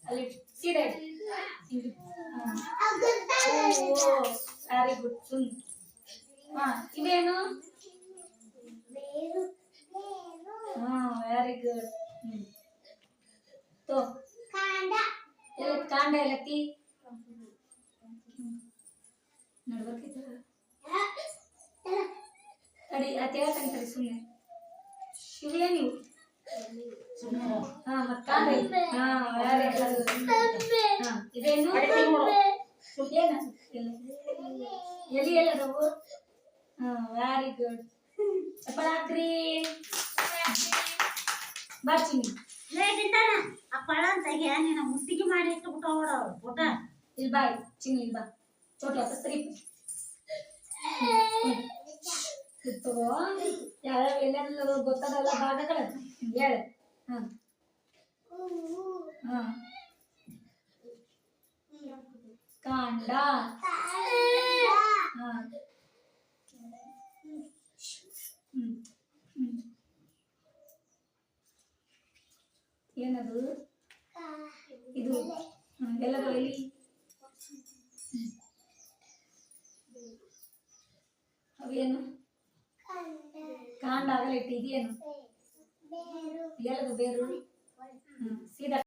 ಅಲ್ಲಿ ಸೀದಾ very good ಸುನ್. ಇದೇನು? Very good. ತೋ ಕಾಂಡ ಎಲ್ಲತ್ತಿ ನಡ್ಬೇಕಿತ್ತು ತಡಿ ಅತ್ ಹೇಳ್ತಾನೆ ತಡಿ ಸುಮ್ಮನೆ. ಇವೇನು ನೀವು? ಮತ್ತೆ ಕಾಂಡ ವೆರಿ ಗುಡ್. ಇದೇನು? ಎಲ್ಲಿ ಎಲ್ಲದವು? Very good. ಚಪ್ಪಳ ಹಾಕ್ರಿ. ಬರ್ತೀನಿ ಆ ಪಳ ತೆಗೆ ನೀನು ಮುತ್ತಿಗೆ ಮಾಡಿ ಇಟ್ಬಿಟ್ಟವಳ ಊಟ ಇಲ್ಲಿ ಬಾಯ್ ಚಿಂಗ್ ಇಲ್ಲಿ ಬಾ ಚೋಟ್ಲ ಸರಿ ತಗೋ. ಯಾವ್ಯಾವ ಎಲ್ಲೆಲ್ಲ ಗೊತ್ತಾಗಲ್ಲ ಭಾಗಗಳ ಹೇಳು. ಕಾಂಡ ಏನದು? ಇದು ಎಲ್ಲದು ಎಲ್ಲಿ? ಅವೇನು? ಕಾಂಡ ಆಗಲಿಟ್ಟು ಇದೇನು? ಎಲ್ಲದು ಬೇರು? ಸೀದಾ